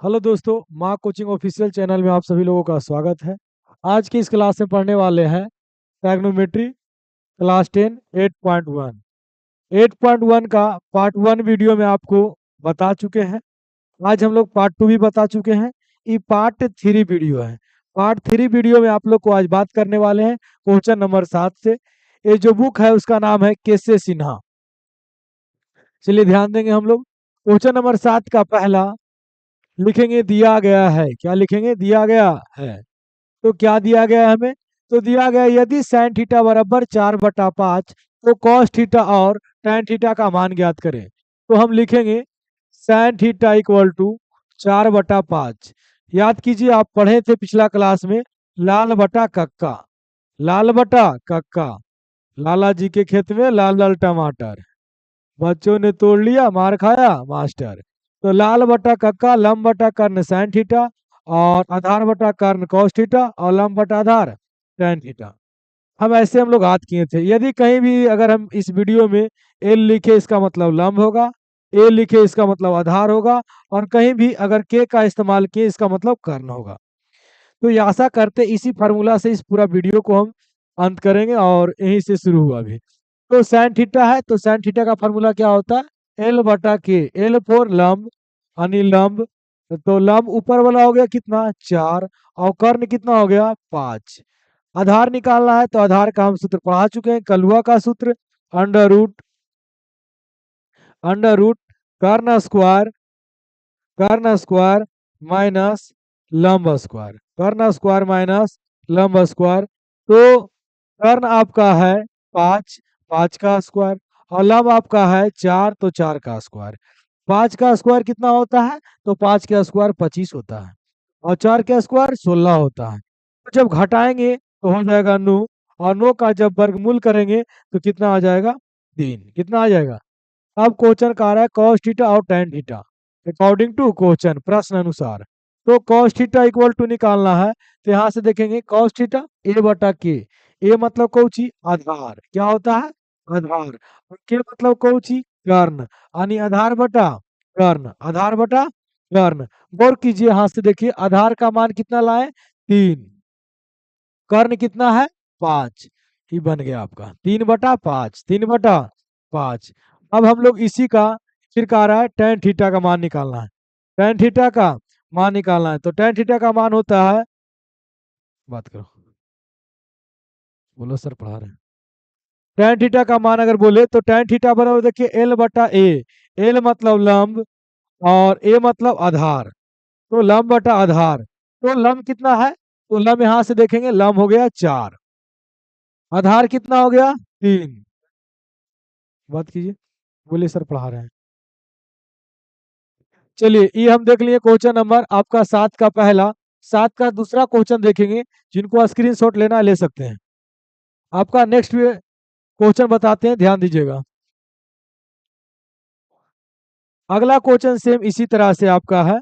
Hello दोस्तों, माँ coaching official channel में आप सभी लोगों का स्वागत है। आज की इस क्लास में पढ़ने वाले हैं ट्रैग्नोमेट्री क्लास 10 8.1। 8.1 का पार्ट 1 वीडियो में आपको बता चुके हैं। आज हम लोग पार्ट 2 भी बता चुके हैं। ये पार्ट 3 वीडियो है। पार्ट 3 वीडियो में आप लोग को आज बात करने वाले हैं क्वेश्चन नंबर 7 से। ये जो बुक है उसका नाम है केसे सिन्हा। चलिए ध्यान देंगे हम लोग। क्वेश्चन नंबर 7 का पहला लिखेंगे दिया गया है। क्या लिखेंगे? दिया गया है। तो क्या दिया गया है हमें? तो दिया गया यदि साइन थीटा बराबर 4/5 तो कॉस थीटा और tan थीटा का मान ज्ञात करें। तो हम लिखेंगे साइन थीटा इक्वल टू 4/5। याद कीजिए, आप पढ़े थे पिछला क्लास में लाल बटा कक्का। लाल बटा कक्का, लाला जी के खेत में लाल लाल टमाटर, बच्चों ने तोड़ लिया मार खाया मास्टर। तो लाल बटा कक्का, लंब बटा कर्ण साइन थीटा और आधार बटा कर्ण कॉस थीटा और लंब बटा आधार tan थीटा। हम लोग याद किए थे। यदि कहीं भी अगर हम इस वीडियो में एल लिखे इसका मतलब लंब होगा, ए लिखे इसका मतलब आधार होगा, और कहीं भी अगर के का इस्तेमाल किए इसका मतलब कर्ण होगा। तो ये आशा करते इसी फार्मूला से इस पूरा वीडियो को हम अंत करेंगे, और यहीं से शुरू हुआ अभी। तो साइन थीटा है, तो साइन थीटा का फार्मूला क्या होता है? एल बटा के। एल फोर लंब यानी लंब, तो लंब ऊपर वाला हो गया कितना? 4, और कर्ण कितना हो गया? 5। आधार निकालना है तो आधार का हम सूत्र पढ़ा चुके हैं, कलुआ का सूत्र। अंडर रूट कर्ण स्क्वायर माइनस लंब स्क्वायर, कर्ण स्क्वायर माइनस लंब स्क्वायर। तो कर्ण आपका है 5, 5 का स्क्वायर, और लंब आपका है 4, तो 4 का स्क्वायर। 5 का स्क्वायर कितना होता है? तो 5 का स्क्वायर 25 होता है, और 4 का स्क्वायर 16 होता है। तो जब घटाएंगे तो हो जाएगा 9, और 9 का जब वर्गमूल करेंगे तो कितना आ जाएगा? 3। कितना आ जाएगा? अब क्वेश्चन का आ रहा है cos थीटा और tan theta according to question, प्रश्न अनुसार। तो cos थीटा इक्वल टू निकालना है, तो यहाँ से देखेंगे cos थीटा ए बटा के। ए मतलब कौन सी? आधार। क्या होता है? आधार। और के मतलब कौन सी? कर्ण, यानी आधार बटा कर्ण, आधार बटा कर्ण। गौर कीजिए, यहाँ से देखिए आधार का मान कितना लाए? 3। कर्ण कितना है? 5। ये बन गया आपका 3/5, 3/5। अब हम लोग इसी का फिर कह रहा है tan थीटा का मान निकालना है। tan थीटा का मान निकालना है, तो tan थीटा का मान होता है, बात करो, बोलो सर पढ़ा रहे हैं। tan थीटा का मान अगर बोले तो tan थीटा बराबर देखिए L बटा ए। एल मतलब लंब और ए मतलब आधार, तो लंब बटा आधार। तो लंब कितना है? तो लंब यहां से देखेंगे, लंब हो गया 4, आधार कितना हो गया? 3। बात कीजिए, बोलिए सर पढ़ा रहे हैं। चलिए ये हम देख लिए क्वेश्चन नंबर आपका 7 का पहला। 7 का दूसरा क्वेश्चन देखेंगे, जिनको स्क्रीनशॉट लेना है ले सकते हैं। आपका नेक्स्ट क्वेश्चन बताते हैं, ध्यान दीजिएगा। अगला क्वेश्चन सेम इसी तरह से आपका है।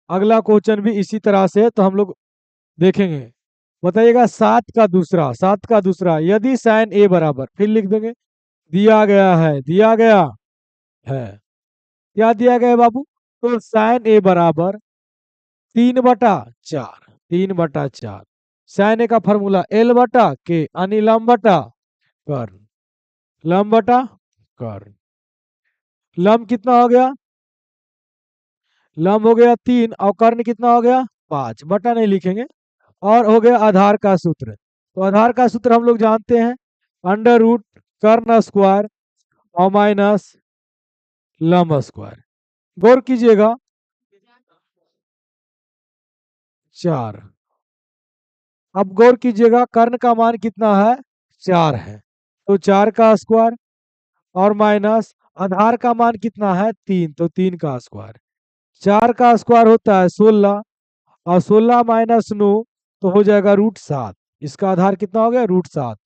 अगला क्वेश्चन भी इसी तरह से है, तो हम लोग देखेंगे। बताइएगा 7 का दूसरा यदि साइन ए बराबर, फिर लिख देंगे दिया गया है, दिया गया है। क्या दिया गया है बाबू? तो साइन ए बराबर 3/4, 3/4। साइन ए का फॉर्मूला एल बटा के, यानी लंब बटा कर्ण, लंब बटा कर्ण। लंब कितना हो गया? लंब हो गया 3, और कर्ण कितना हो गया? 5। बटा नहीं लिखेंगे। और हो गया आधार का सूत्र। तो आधार का सूत्र हम लोग जानते हैं, अंडर रूट कर्ण स्क्वायर और माइनस लंब स्क्वायर। गौर कीजिएगा 4। अब गौर कीजिएगा कर्ण का मान कितना है? 4 है, तो 4 का स्क्वायर और माइनस आधार का मान कितना है? 3, तो 3 का स्क्वायर। 4 का स्क्वायर होता है 16, और 16 माइनस 9 तो हो जाएगा √7। इसका आधार कितना हो गया? √7।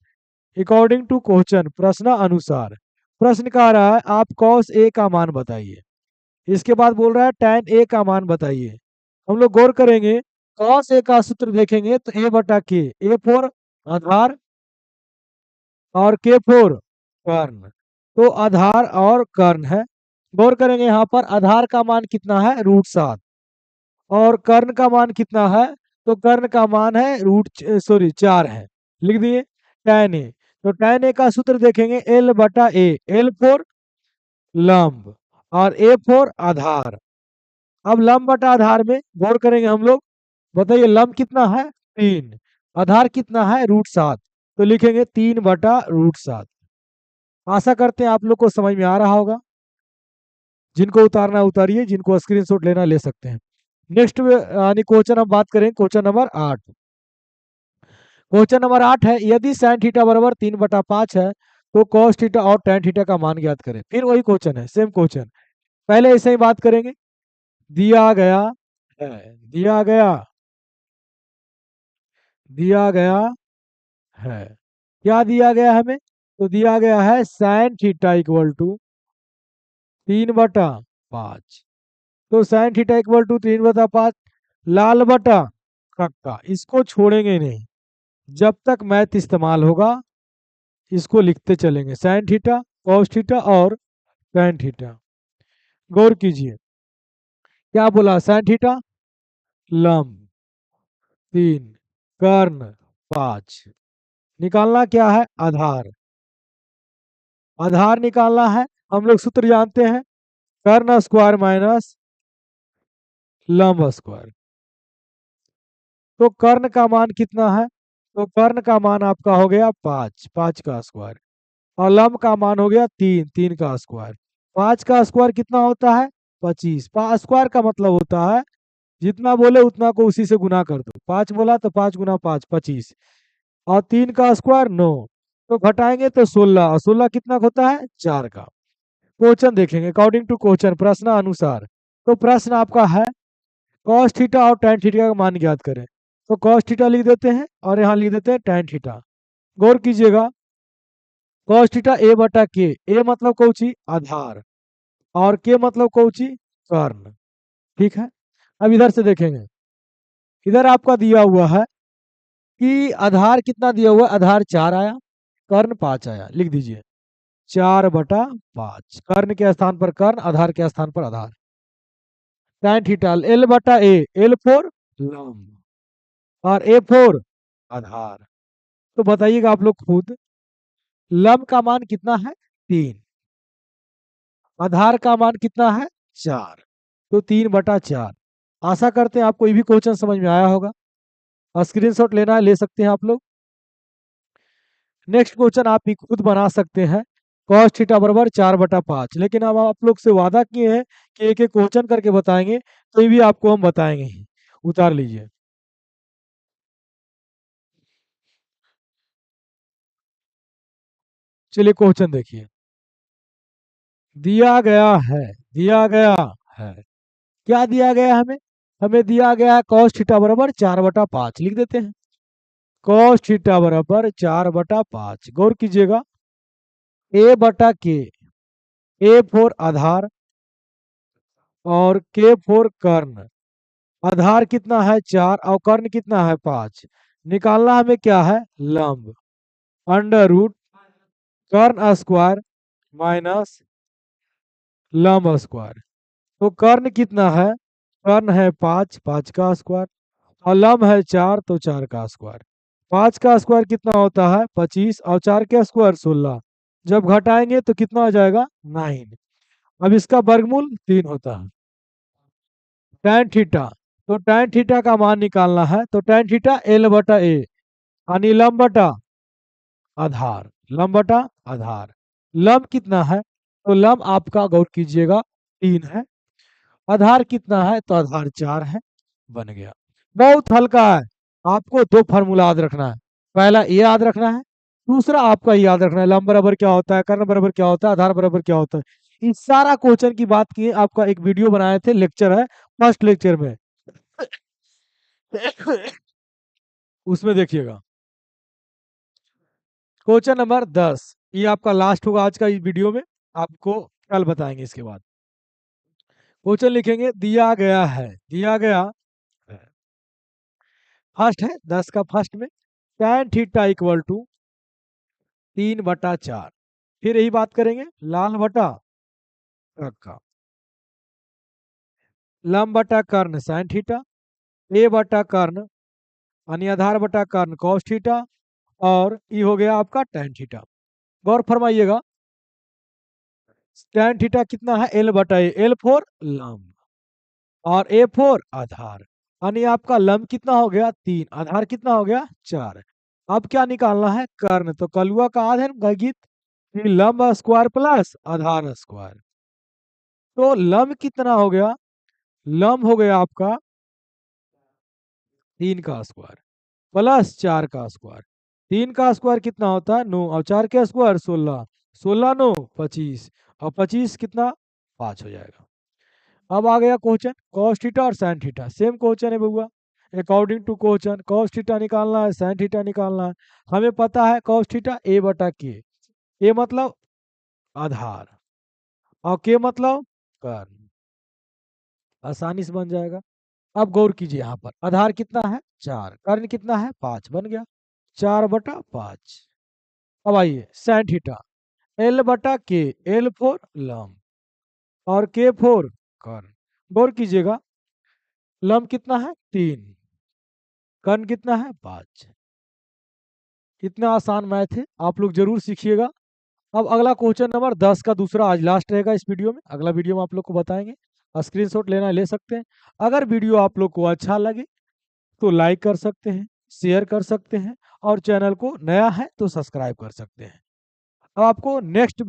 अकॉर्डिंग टू क्वेश्चन, प्रश्न अनुसार। प्रश्न कह रहा है आप cos ए का मान बताइए। इसके बाद बोल रहा है tan ए का मान बताइए। हम लोग गौर करेंगे, cos ए का सूत्र देखेंगे तो ए बटा के, ए फोर आधार और के फोर कर्ण। तो आधार और कर्ण है, गौर करेंगे यहाँ पर आधार का मान कितना है, √7, और कर्ण का मान कितना है, तो कर्ण का मान है सॉरी 4 है, लिख दिए। tan a, तो tan a का सूत्र देखेंगे L/A, L फोर लंब और A फोर आधार। अब लंब बटा आधार में गौर करेंगे हम लोग, बताइए लंब कितना है, 3, आधार कितना है, √7, तो लिखेंगे 3/√7। आशा करते हैं आप लोग को समझ में आ रहा होगा। जिनको उतारना उतारिए, जिनको स्क्रीनशॉट लेना ले सकते हैं। नेक्स्ट यानी क्वेश्चन हम बात करें, क्वेश्चन नंबर 8। क्वेश्चन नंबर 8 है, यदि साइन थीटा बराबर 3/5 है तो कॉस थीटा और tan थीटा का मान ज्ञात करें। फिर वही क्वेश्चन है, सेम क्वेश्चन। पहले ऐसे ही बात करेंगे, दिया गया है, दिया गया दिया गया है, क्या दिया गया है हमें, तो दिया गया है साइन थीटा इक्वल टू 3/5, तो साइन थीटा इक्वल टू 3/5, लाल बटा कक्का, इसको छोड़ेंगे नहीं, जब तक मैथ इस्तेमाल होगा इसको लिखते चलेंगे, साइन थीटा, कॉस थीटा और tan थीटा। गौर कीजिए, क्या बोला, साइन थीटा लंब 3, कर्ण 5, निकालना क्या है, आधार, आधार निकालना है। हम लोग सूत्र जानते हैं, कर्ण स्क्वायर माइनस लंब स्क्वायर। तो कर्ण का मान कितना है, तो कर्ण का मान आपका हो गया 5, 5 का स्क्वायर, और लंब का मान हो गया 3, 3 का स्क्वायर। 5 का स्क्वायर कितना होता है, 25। स्क्वायर का मतलब होता है जितना बोले उतना को उसी से गुना कर दो, 5 बोला तो 5 गुना 5 25, और 3 का स्क्वायर 9, तो घटाएंगे तो 16, और 16 कितना होता है, 4 का। क्वेश्चन देखेंगे अकॉर्डिंग टू क्वेश्चन, प्रश्न अनुसार। तो प्रश्न आपका है कॉस थीटा और tan थीटा का मान ज्ञात करें, तो कॉस थीटा लिख देते हैं और यहाँ लिख देते हैं tan थीटा। गौर कीजिएगा, कॉस थीटा A/K, ए मतलब कौची, आधार, और के मतलब कौची, कर्ण। ठीक है, अब इधर से देखेंगे, इधर आपका दिया हुआ है कि आधार कितना दिया हुआ है, आधार 4 आया, कर्ण 5 आया, लिख दीजिए 4/5, कर्ण के स्थान पर कर्ण, आधार के स्थान पर आधार। tan theta L/A, L four लंब और A फोर आधार। तो बताइएगा आप लोग खुद, लंब का मान कितना है, 3, आधार का मान कितना है, 4, तो 3/4। आशा करते हैं आपको ये भी क्वेश्चन समझ में आया होगा, स्क्रीनशॉट लेना है ले सकते हैं आप लोग। नेक्स्ट क्वेश्चन आप भी खुद बना सकते हैं, cos थीटा बराबर 4/5, लेकिन अब आप लोग से वादा किए हैं कि एक एक क्वेश्चन करके बताएंगे, तो ये भी आपको हम बताएंगे ही। उतार लीजिए, चलिए क्वेश्चन देखिए, दिया गया है, दिया गया है, क्या दिया गया है हमें, हमें दिया गया है cos थीटा बराबर 4/5, लिख देते हैं cos थीटा बराबर 4/5। गौर कीजिएगा, A/K, A फोर आधार और K फोर कर्ण, आधार कितना है 4 और कर्ण कितना है 5, निकालना हमें क्या है, लंब, अंडर रूट कर्ण स्क्वायर माइनस लंब स्क्वायर। तो कर्ण कितना है, कर्ण है 5, 5 का स्क्वायर, और लंब है 4, तो 4 का स्क्वायर। 5 का स्क्वायर कितना होता है, 25, और 4 का स्क्वायर 16, जब घटाएंगे तो कितना हो जाएगा, 9। अब इसका वर्गमूल 3 होता है। tan थीटा, तो tan थीटा का मान निकालना है, तो tan थीटा L/A, यानी लंब बटा आधार, लंब बटा आधार। लंब कितना है, तो लंब आपका गौर कीजिएगा 3 है, आधार कितना है, तो आधार 4 है, बन गया। बहुत हल्का है, आपको दो फार्मूला याद रखना है, पहला ये याद रखना है, दूसरा आपका ये याद रखना है, लंब बराबर क्या होता है, कर्ण बराबर क्या होता है, आधार बराबर क्या होता है। इस सारा क्वेश्चन की बात की आपका एक वीडियो बनाए थे, लेक्चर है फर्स्ट लेक्चर में, उसमें देखिएगा। क्वेश्चन नंबर 10, ये आपका लास्ट होगा आज का इस वीडियो में, आपको कल बताएंगे इसके बाद। क्वेश्चन लिखेंगे, दिया गया है, दिया गया है, फर्स्ट है 10 का फर्स्ट में, tan थीटा इक्वल टू 3/4, फिर यही बात करेंगे लाल बटा का, लंब बटा कर्ण साइन थीटा, ए बटा कर्ण यानी आधार बटा कर्ण कॉस थीटा, और ई हो गया आपका tan थीटा। गौर फरमाइएगा, tan थीटा कितना है, एल बटा ए, एल फोर लंब और ए फोर आधार, यानी आपका लंब कितना हो गया 3, आधार कितना हो गया 4। अब क्या निकालना है, कर्ण। तो कलुआ का आधे गणित कि लंब स्क्वायर प्लस आधार स्क्वायर। तो लंब कितना हो गया, लंब हो गया आपका 3 का स्क्वायर प्लस 4 का स्क्वायर। 3 का स्क्वायर कितना होता है 9, और 4 का स्क्वायर 16, 16 9 25, और 25 कितना 5 हो जाएगा। अब आ गया क्वेश्चन cos थीटा और sin थीटा, सेम क्वेश्चन है बउआ। According to question cos theta निकालना है, sin थीटा निकालना है। हमें पता है cos थीटा a बटा के, ए मतलब आधार और के मतलब कर्ण, आसानी से बन जाएगा। अब गौर कीजिए, यहाँ पर आधार कितना है 4, कर्ण कितना है 5, बन गया 4/5। अब आइए sin थीटा, एल बटा के, एल फोर लंब और के फोर कर्ण। गौर कीजिएगा, लंब कितना है 3, कर्ण कितना है 5। इतना आसान मैथ है, आप लोग जरूर सीखिएगा। अब अगला क्वेश्चन नंबर 10 का दूसरा आज लास्ट रहेगा इस वीडियो में, अगला वीडियो में आप लोग को बताएंगे। स्क्रीनशॉट लेना है ले सकते हैं। अगर वीडियो आप लोग को अच्छा लगे तो लाइक कर सकते हैं, शेयर कर सकते हैं, और चैनल को नया है तो सब्सक्राइब कर सकते हैं। अब आपको नेक्स्ट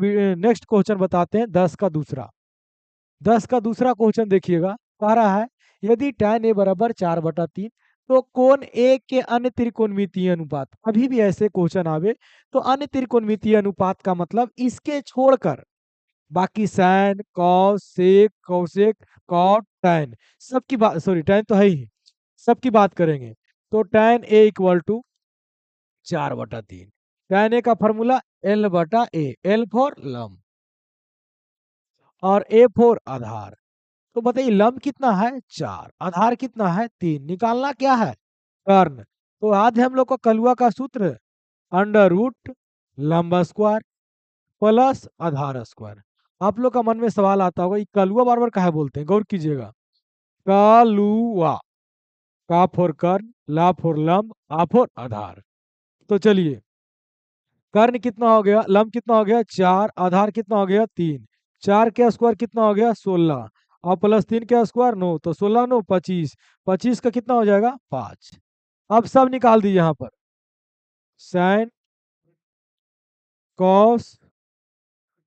क्वेश्चन बताते हैं 10 का दूसरा। 10 का दूसरा क्वेश्चन देखिएगा, कह रहा है यदि tan a बराबर 4/3 तो कोण ए के अन्य त्रिकोणमितीय अनुपात। अभी भी ऐसे क्वेश्चन आवे तो अन्य त्रिकोणमितीय अनुपात का मतलब इसके छोड़कर बाकी sine cos sec cosec cot tan सबकी बात, सॉरी tan तो है ही, सबकी बात करेंगे। तो tan a equal to 4/3, tan a का फॉर्मूला एल बटा ए, एल फॉर लंब और ए फोर आधार। तो बताइए लंब कितना है 4, आधार कितना है 3, निकालना क्या है कर्ण। तो आज हम लोग का कलुआ का सूत्र अंडर रूट लंब स्क्वायर प्लस आधार स्क्वायर। आप लोग का मन में सवाल आता होगा ये कलुआ बार बार काहे बोलते हैं, गौर कीजिएगा। कलुआ, का फोर कर्ण, ला फोर लंब, आ फोर आधार। तो चलिए, कर्ण कितना हो गया, लंब कितना हो गया 4, आधार कितना हो गया 3, 4 का स्क्वायर कितना हो गया 16, और प्लस 3 का स्क्वायर 9, तो 16 9 25, 25 का कितना हो जाएगा 5। अब सब निकाल दीजिए यहाँ पर, sine cos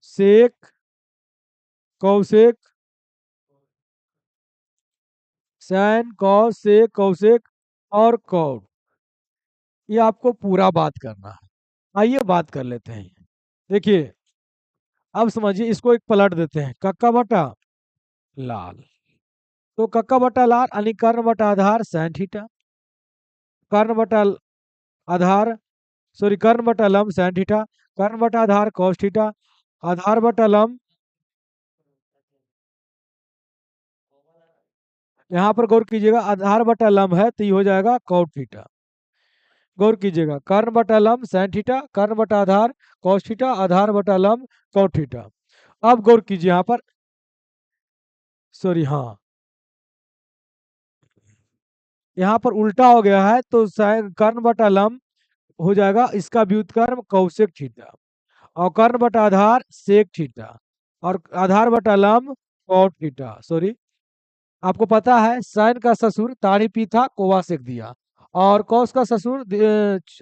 sec cosec, sine cos sec cosec और कॉट, ये आपको पूरा बात करना है। आइए बात कर लेते हैं। देखिए, अब समझिए, इसको एक पलट देते हैं, कक्का बटा लाल। तो कक्का बटा लाल यानी कर्ण बटा आधार साइन थीटा, कर्ण बटा आधार, सॉरी कर्ण बटा लंब साइन थीटा, कर्ण बटा आधार कॉस थीटा, आधार बटा लंब, यहाँ पर गौर कीजिएगा आधार बटा लंब है तो ये हो जाएगा कॉट थीटा। गौर कीजिएगा, कर्ण बटा लंब साइन थीटा, कर्ण बटा आधार कॉस थीटा, आधार बटा लंब कॉट थीटा। अब गौर कीजिए यहाँ पर, सॉरी हाँ, यहाँ पर उल्टा हो गया है, तो साइन कर्ण बटा लंब हो जाएगा इसका व्युत्क्रम कौशिक थीटा, और कर्ण बटा आधार सेक थीटा, और आधार बटा लंब कॉट थीटा। सॉरी, आपको पता है साइन का ससुर ताड़ी था कोवा सेक दिया, और कौस का ससुर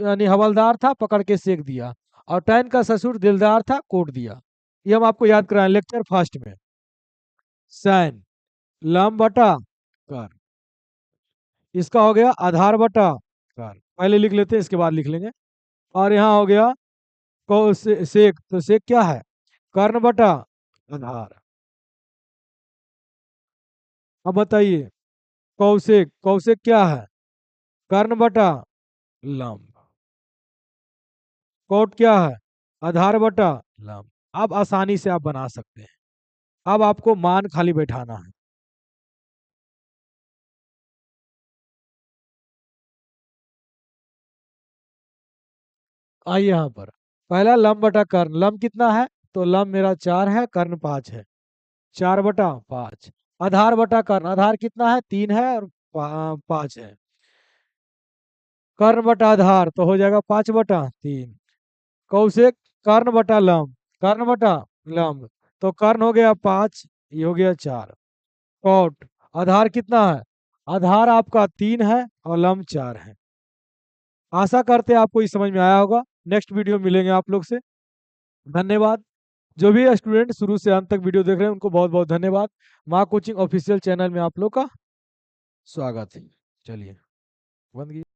यानी हवलदार था पकड़ के सेक दिया, और टैन का ससुर दिलदार था कोट दिया। ये हम आपको याद कराएं लेक्चर फर्स्ट में। साइन लंब बटा कर्ण, इसका हो गया आधार बटा कर्ण, पहले लिख लेते हैं इसके बाद लिख लेंगे। और यहाँ हो गया सेक, तो सेक क्या है कर्ण बटा आधार। अब बताइए, कौशिक, कौशिक क्या है कर्ण बटा लंब, कोट क्या है आधार बटा लंब। अब आसानी से आप बना सकते हैं, अब आपको मान खाली बैठाना है। आइए यहाँ पर, पहला लंब बटा कर्ण, लंब कितना है तो लंब मेरा 4 है, कर्ण 5 है, 4/5। आधार बटा कर्ण, आधार कितना है 3 है और 5 है। कर्ण बटा आधार तो हो जाएगा 5/3। कौशिक कर्ण बटा लंब, कर्ण बटा लंब तो कर्ण हो गया 5, ये हो गया 4। कॉट आधार कितना है, आधार आपका 3 है और लंब 4 है। आशा करते हैं आपको ये समझ में आया होगा। नेक्स्ट वीडियो में मिलेंगे आप लोग से। धन्यवाद। जो भी स्टूडेंट शुरू से अंत तक वीडियो देख रहे हैं उनको बहुत बहुत धन्यवाद। माँ कोचिंग ऑफिशियल चैनल में आप लोग का स्वागत है। चलिए बंद कीजिए।